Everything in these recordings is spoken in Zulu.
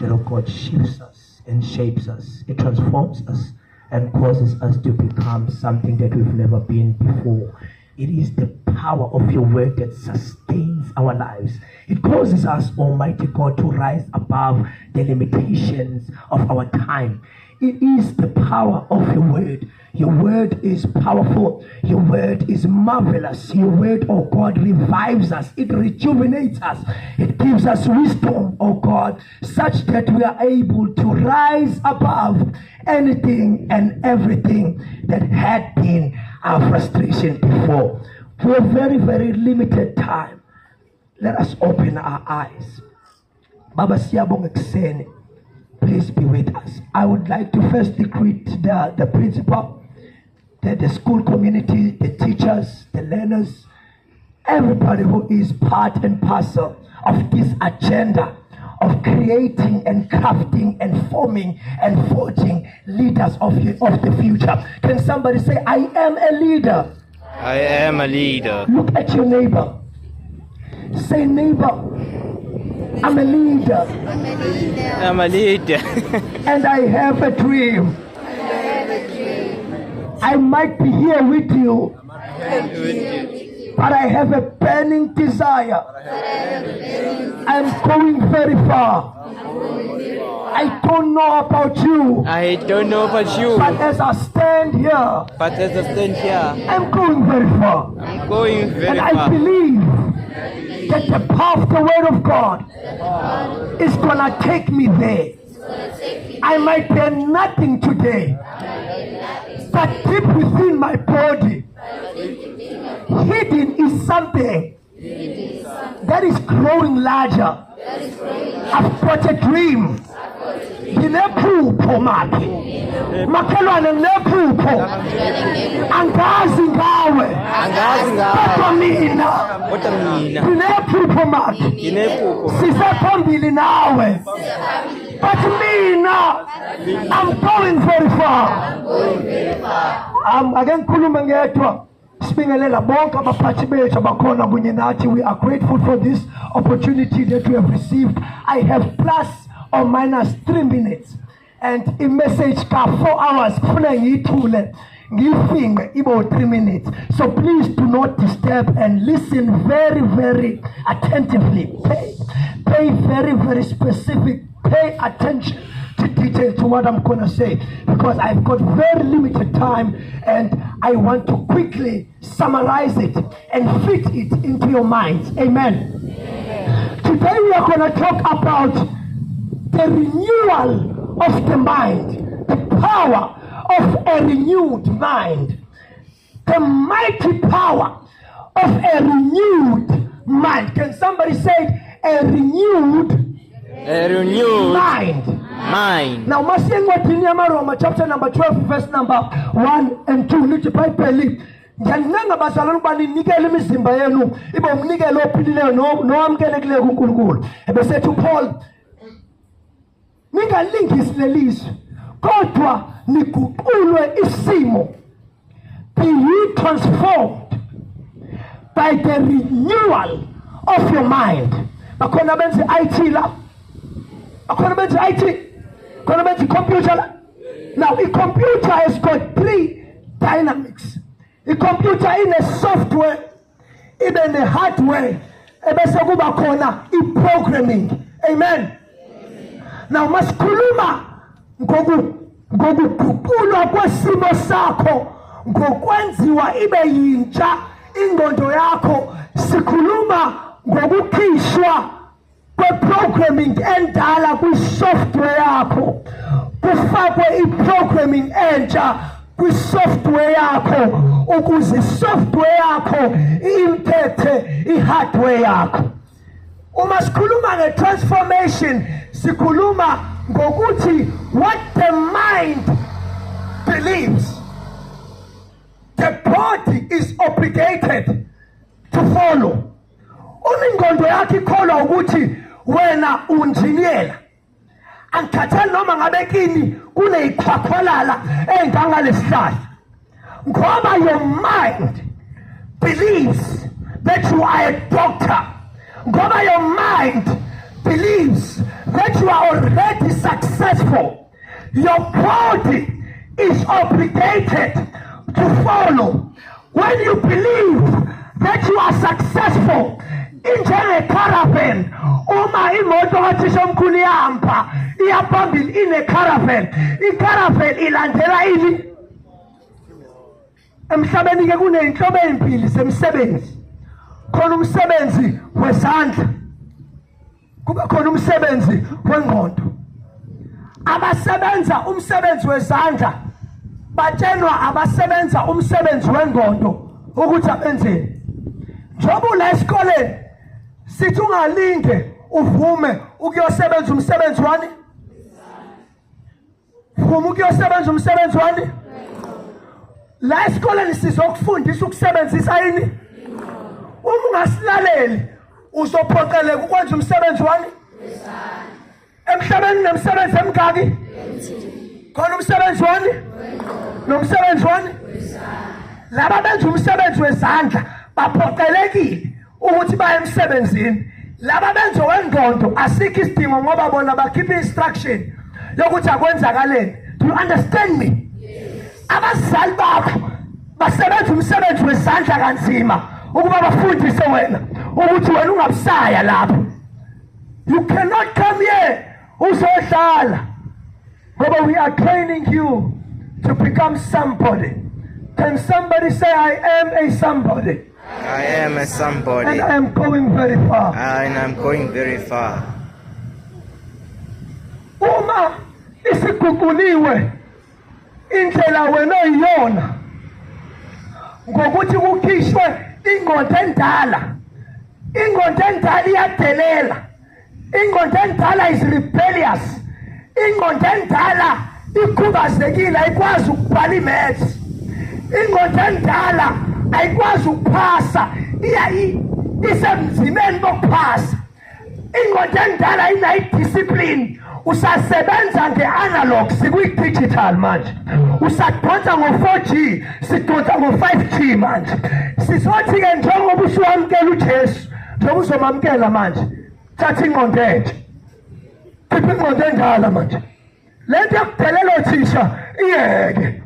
that, oh God, shifts us and shapes us. It transforms us and causes us to become something that we've never been before. It is the power of your word that sustains our lives. It causes us, Almighty God, to rise above the limitations of our time. It is the power of your word. Your word is powerful. Your word is marvelous. Your word, oh God, revives us. It rejuvenates us. It gives us wisdom, oh God, such that we are able to rise above anything and everything that had been our frustration before. For a very, very limited time, let us open our eyes. Baba siyabonga ekseni. Please be with us. I would like to first greet the principal, the school community, the teachers, the learners, everybody who is part and parcel of this agenda of creating and crafting and forming and forging leaders of the future. Can somebody say, I am a leader? I am a leader. Look at your neighbor. Say, neighbor, I'm a leader. I'm a leader. And I have a dream. I might be here with you, but I have a burning desire. I'm going very far. I don't know about you. I don't know about you. But as I stand here, I'm going very far. I'm going very and far. I believe that the power of the word of God is gonna take me there. I might bear nothing today, but deep within my body, hidden is something that is growing larger. I've got a dream. Nginephupho maki. Makhelwane nginephupho. Angazi ngawe. Kodwa mina. Nginephupho maki. Sisephambili nawe. But mina, I'm going very far. Ake ngikhulume ngedwa. Sibingelela bonke abaphathi bethu abakhona kunye nathi. We are grateful for this opportunity that we have received. I have plus or minus 3 minutes and a message ka 4 hours kufuna ngiyithule ngiyifinge ibo 3 minutes. So please do not disturb and listen very, very attentively. Pay very, very specific. Pay attention to detail to what I'm gonna say, because I've got very limited time and I want to quickly summarize it and fit it into your minds. Amen. Today we are gonna talk about the renewal of the mind, the power of a renewed mind, the mighty power of a renewed mind. Can somebody say a renewed mind? Now, Roma chapter number 12, verse number 1 and 2. Lithi Bible ngiyancenga bazalwane ukuba ninikele imizimba yenu ibe umnikelo ophilileyo nowamkelekileyo kuNkulunkulu. Ebesethi uPaul, ningalingisi lelizwe kodwa niguqulwe isimo. Be ye transformed by the renewal of your mind. Bakhona benze IT la. Bakhona benze IT. Bakhona benze computer la. Now a computer has got 3 dynamics. A computer in a software, even the hardware, ebese kuba khona i-programming. Amen. Now masikhuluma ngokuguqulwa kwesimo sakho ngokwenziwa ibe yintsha ingqondo yakho. Sikhuluma ngokukhishwa kwe-programming endala kwi-software yakho, kufakwe i-programming entsha kwi-software yakho ukuze software yakho imphethe i-hardware yakho. Uma sikhuluma nge-transformation, sikhuluma ngokuthi what the mind believes, the body is obligated to follow. Uma ingqondo yakho ikholwa ukuthi wena unjiniyela, angikhathali noma ngabe kini kuneyikhwakhwalala engangalesihlahla, ngoba your mind believes that you are a doctor, ngoba your mind believes that you are already successful, your body is obligated to follow. When you believe that you are successful, njenge-caravan, uma imoto kathisha omkhulu iyahamba iyaphambili ine-caravan, i-caravan ilandela ini? Emhlabeni-ke kuney'nhlobo ey'mbili zemsebenzi. Khona umsebenzi wezandla, kube khona umsebenzi wengqondo. Abasebenza umsebenzi wezandla batshelwa abasebenza umsebenzi wengqondo ukuthi abenzeni. Njengoba ula esikoleni sithi ungalinge uvume ukuyosebenza umsebenzi wani? Vume ukuyosebenza umsebenzi wani? La esikoleni sizokufundisa ukusebenzisa yini? Uma ungasilaleli uzophoqeleka ukwenza umsebenzi wani? Emhlabeni nemsebenzi emingaki? Khona umsebenzi wani? Nomsebenzi wani? Laba benza umsebenzi wezandla baphoqelekile ukuthi baye emsebenzini. Laba benza wengqondo asikho isidingo ngoba bona bakhipha instruction yokuthi akwenzakaleni. Do you understand me? Abazali bakho basebenza umsebenzi wezandla kanzima ukuba bafundise wena ukuthi wena ungabusaya lapho. You cannot come here uzohlala ngoba we are training you to become somebody. Can somebody say, I am a somebody? I am a somebody. And I am going very far. And I'm going very far. Uma isiguquliwe indlela wena oyiyona ngokuthi kukhishwe ingqondo endala. Ingqondo endala iyadelela. Ingqondo endala is rebellious. Ingqondo endala ikhubazekile, ayikwazi ukubhala imaths. Ingqondo endala ayikwazi ukuphasa, isemzimeni bokuphasa. Ingqondo endala inayi-discipline. Usasebenza nge-analog, sikwi-digital manje. Usadonsa ngo-4G, sidonsa ngo-5G manje. Sizothi-ke njengoba usuwamukela uJesu, njengoba uzomamukela manje, thatha ingqondo entsha. Khipha ingqondo endala manje. Le nto yokudelela othisha iyeke.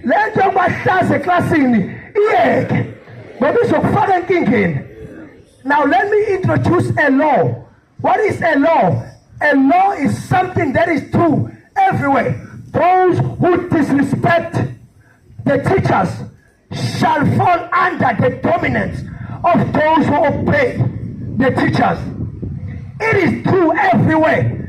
Le nto yokubahlaza eklasini iyeke. Ngoba izokufaka enkingeni. Now let me introduce a law. What is a law? A law is something that is true everywhere. Those who disrespect the teachers shall fall under the dominance of those who obey the teachers. It is true everywhere.